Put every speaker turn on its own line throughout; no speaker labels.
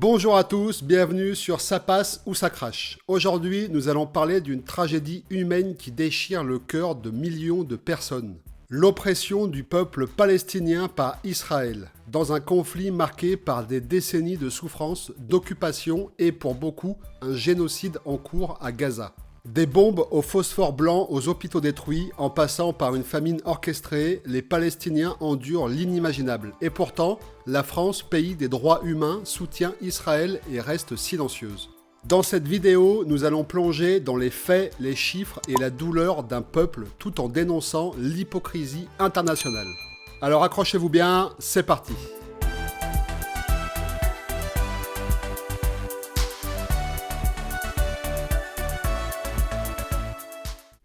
Bonjour à tous, bienvenue sur Ça passe ou ça crache. Aujourd'hui, nous allons parler d'une tragédie humaine qui déchire le cœur de millions de personnes. L'oppression du peuple palestinien par Israël, dans un conflit marqué par des décennies de souffrance, d'occupation et pour beaucoup, un génocide en cours à Gaza. Des bombes au phosphore blanc aux hôpitaux détruits, en passant par une famine orchestrée, les Palestiniens endurent l'inimaginable. Et pourtant, la France, pays des droits humains, soutient Israël et reste silencieuse. Dans cette vidéo, nous allons plonger dans les faits, les chiffres et la douleur d'un peuple, tout en dénonçant l'hypocrisie internationale. Alors accrochez-vous bien, c'est parti.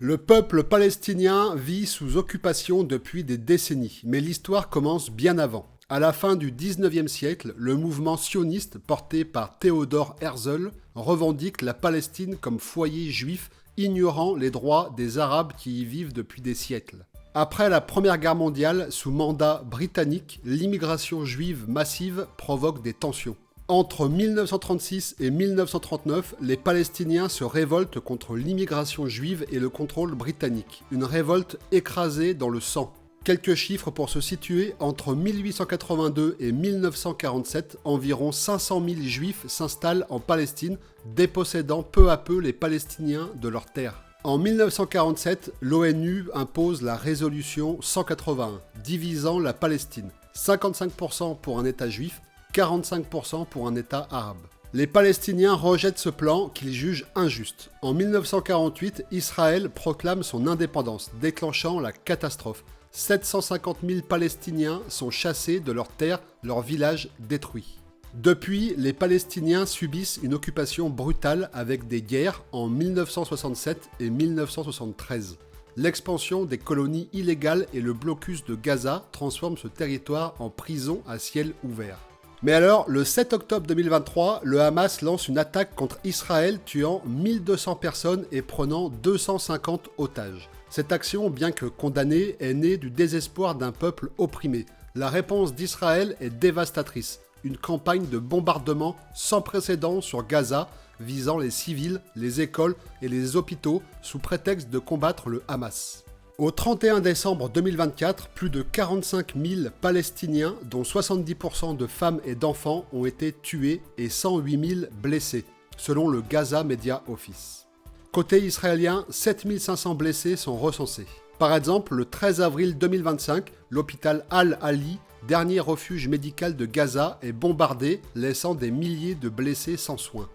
Le peuple palestinien vit sous occupation depuis des décennies, mais l'histoire commence bien avant. À la fin du 19e siècle, le mouvement sioniste porté par Theodor Herzl revendique la Palestine comme foyer juif, ignorant les droits des Arabes qui y vivent depuis des siècles. Après la Première Guerre mondiale, sous mandat britannique, l'immigration juive massive provoque des tensions. Entre 1936 et 1939, les Palestiniens se révoltent contre l'immigration juive et le contrôle britannique. Une révolte écrasée dans le sang. Quelques chiffres pour se situer, entre 1882 et 1947, environ 500 000 Juifs s'installent en Palestine, dépossédant peu à peu les Palestiniens de leurs terres. En 1947, l'ONU impose la résolution 181, divisant la Palestine. 55% pour un État juif, 45% pour un État arabe. Les Palestiniens rejettent ce plan qu'ils jugent injuste. En 1948, Israël proclame son indépendance, déclenchant la catastrophe. 750 000 Palestiniens sont chassés de leurs terres, leurs villages détruits. Depuis, les Palestiniens subissent une occupation brutale avec des guerres en 1967 et 1973. L'expansion des colonies illégales et le blocus de Gaza transforment ce territoire en prison à ciel ouvert. Mais alors, le 7 octobre 2023, le Hamas lance une attaque contre Israël, tuant 1200 personnes et prenant 250 otages. Cette action, bien que condamnée, est née du désespoir d'un peuple opprimé. La réponse d'Israël est dévastatrice. Une campagne de bombardement sans précédent sur Gaza, visant les civils, les écoles et les hôpitaux, sous prétexte de combattre le Hamas. Au 31 décembre 2024, plus de 45 000 Palestiniens, dont 70% de femmes et d'enfants, ont été tués et 108 000 blessés, selon le Gaza Media Office. Côté israélien, 7 500 blessés sont recensés. Par exemple, le 13 avril 2025, l'hôpital Al-Ali, dernier refuge médical de Gaza, est bombardé, laissant des milliers de blessés sans soins.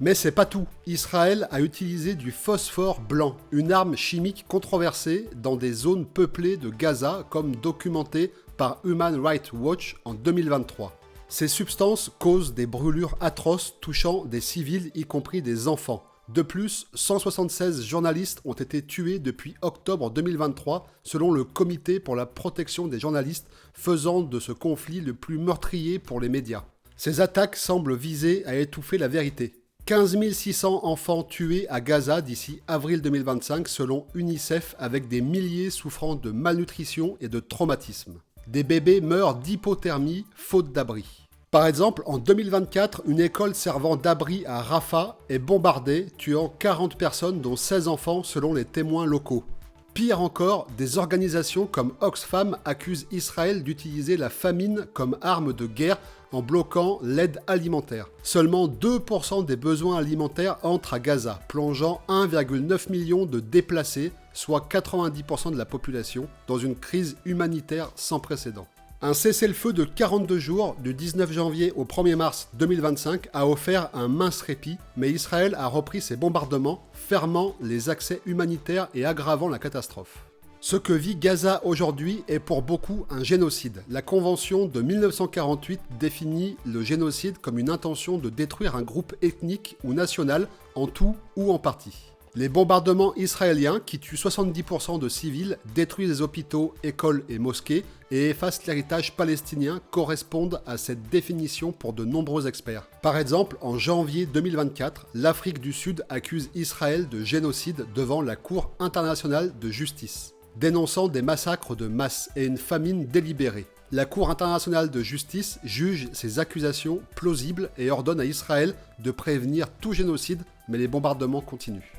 Mais c'est pas tout. Israël a utilisé du phosphore blanc, une arme chimique controversée dans des zones peuplées de Gaza, comme documenté par Human Rights Watch en 2023. Ces substances causent des brûlures atroces touchant des civils, y compris des enfants. De plus, 176 journalistes ont été tués depuis octobre 2023, selon le Comité pour la protection des journalistes, faisant de ce conflit le plus meurtrier pour les médias. Ces attaques semblent viser à étouffer la vérité. 15 600 enfants tués à Gaza d'ici avril 2025 selon UNICEF, avec des milliers souffrant de malnutrition et de traumatisme. Des bébés meurent d'hypothermie faute d'abri. Par exemple, en 2024, une école servant d'abri à Rafah est bombardée, tuant 40 personnes dont 16 enfants selon les témoins locaux. Pire encore, des organisations comme Oxfam accusent Israël d'utiliser la famine comme arme de guerre en bloquant l'aide alimentaire. Seulement 2% des besoins alimentaires entrent à Gaza, plongeant 1,9 million de déplacés, soit 90% de la population, dans une crise humanitaire sans précédent. Un cessez-le-feu de 42 jours, du 19 janvier au 1er mars 2025, a offert un mince répit, mais Israël a repris ses bombardements, fermant les accès humanitaires et aggravant la catastrophe. Ce que vit Gaza aujourd'hui est pour beaucoup un génocide. La Convention de 1948 définit le génocide comme une intention de détruire un groupe ethnique ou national en tout ou en partie. Les bombardements israéliens, qui tuent 70% de civils, détruisent les hôpitaux, écoles et mosquées et effacent l'héritage palestinien, correspondent à cette définition pour de nombreux experts. Par exemple, en janvier 2024, l'Afrique du Sud accuse Israël de génocide devant la Cour internationale de justice, dénonçant des massacres de masse et une famine délibérée. La Cour internationale de justice juge ces accusations plausibles et ordonne à Israël de prévenir tout génocide, mais les bombardements continuent.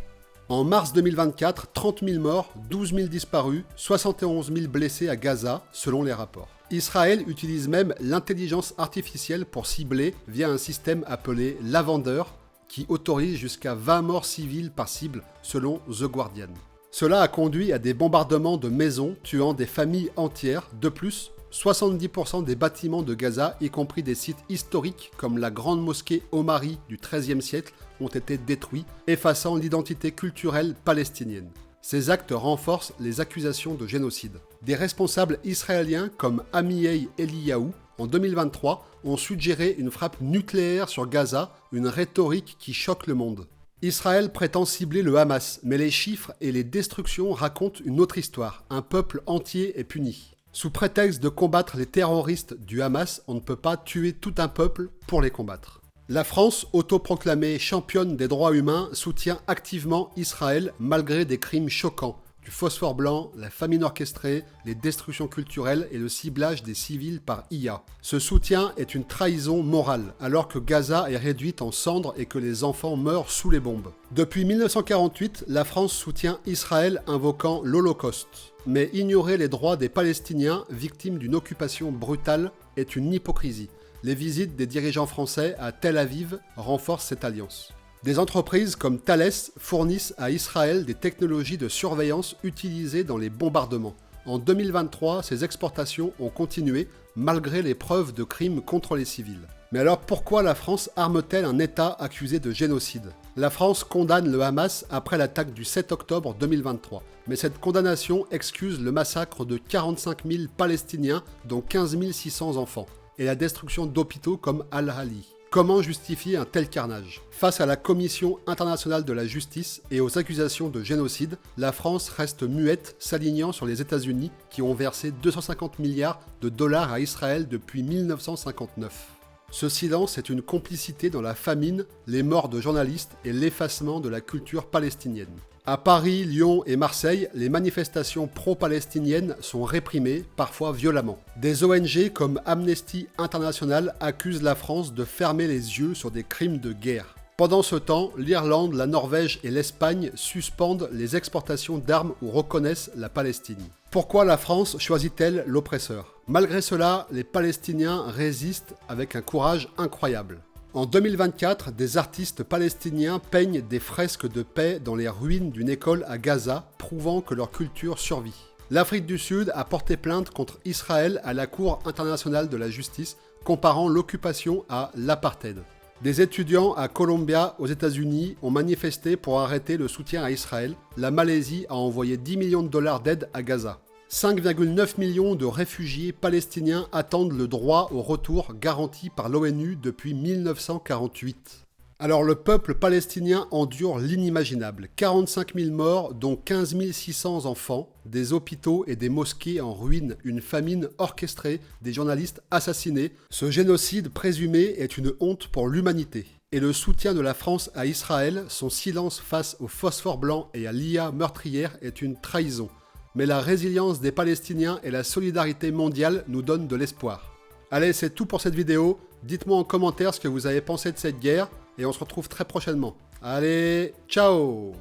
En mars 2024, 30 000 morts, 12 000 disparus, 71 000 blessés à Gaza, selon les rapports. Israël utilise même l'intelligence artificielle pour cibler via un système appelé Lavender, qui autorise jusqu'à 20 morts civiles par cible, selon The Guardian. Cela a conduit à des bombardements de maisons, tuant des familles entières. De plus, 70% des bâtiments de Gaza, y compris des sites historiques comme la grande mosquée Omari du XIIIe siècle, ont été détruits, effaçant l'identité culturelle palestinienne. Ces actes renforcent les accusations de génocide. Des responsables israéliens comme Amihai Eliyahu, en 2023, ont suggéré une frappe nucléaire sur Gaza, une rhétorique qui choque le monde. Israël prétend cibler le Hamas, mais les chiffres et les destructions racontent une autre histoire. Un peuple entier est puni. Sous prétexte de combattre les terroristes du Hamas, on ne peut pas tuer tout un peuple pour les combattre. La France, autoproclamée championne des droits humains, soutient activement Israël malgré des crimes choquants. Du phosphore blanc, la famine orchestrée, les destructions culturelles et le ciblage des civils par IA. Ce soutien est une trahison morale, alors que Gaza est réduite en cendres et que les enfants meurent sous les bombes. Depuis 1948, la France soutient Israël invoquant l'Holocauste. Mais ignorer les droits des Palestiniens victimes d'une occupation brutale est une hypocrisie. Les visites des dirigeants français à Tel Aviv renforcent cette alliance. Des entreprises comme Thales fournissent à Israël des technologies de surveillance utilisées dans les bombardements. En 2023, ces exportations ont continué malgré les preuves de crimes contre les civils. Mais alors pourquoi la France arme-t-elle un État accusé de génocide? La France condamne le Hamas après l'attaque du 7 octobre 2023. Mais cette condamnation excuse le massacre de 45 000 Palestiniens, dont 15 600 enfants, et la destruction d'hôpitaux comme Al-Ahli. Comment justifier un tel carnage? Face à la Commission internationale de la justice et aux accusations de génocide, la France reste muette, s'alignant sur les États-Unis qui ont versé 250 milliards de dollars à Israël depuis 1959. Ce silence est une complicité dans la famine, les morts de journalistes et l'effacement de la culture palestinienne. À Paris, Lyon et Marseille, les manifestations pro-palestiniennes sont réprimées, parfois violemment. Des ONG comme Amnesty International accusent la France de fermer les yeux sur des crimes de guerre. Pendant ce temps, l'Irlande, la Norvège et l'Espagne suspendent les exportations d'armes ou reconnaissent la Palestine. Pourquoi la France choisit-elle l'oppresseur? Malgré cela, les Palestiniens résistent avec un courage incroyable. En 2024, des artistes palestiniens peignent des fresques de paix dans les ruines d'une école à Gaza, prouvant que leur culture survit. L'Afrique du Sud a porté plainte contre Israël à la Cour internationale de la justice, comparant l'occupation à l'apartheid. Des étudiants à Columbia, aux États-Unis, ont manifesté pour arrêter le soutien à Israël. La Malaisie a envoyé 10 millions de dollars d'aide à Gaza. 5,9 millions de réfugiés palestiniens attendent le droit au retour garanti par l'ONU depuis 1948. Alors le peuple palestinien endure l'inimaginable. 45 000 morts, dont 15 600 enfants, des hôpitaux et des mosquées en ruine, une famine orchestrée, des journalistes assassinés. Ce génocide présumé est une honte pour l'humanité. Et le soutien de la France à Israël, son silence face au phosphore blanc et à l'IA meurtrière est une trahison. Mais la résilience des Palestiniens et la solidarité mondiale nous donnent de l'espoir. Allez, c'est tout pour cette vidéo. Dites-moi en commentaire ce que vous avez pensé de cette guerre et on se retrouve très prochainement. Allez, ciao!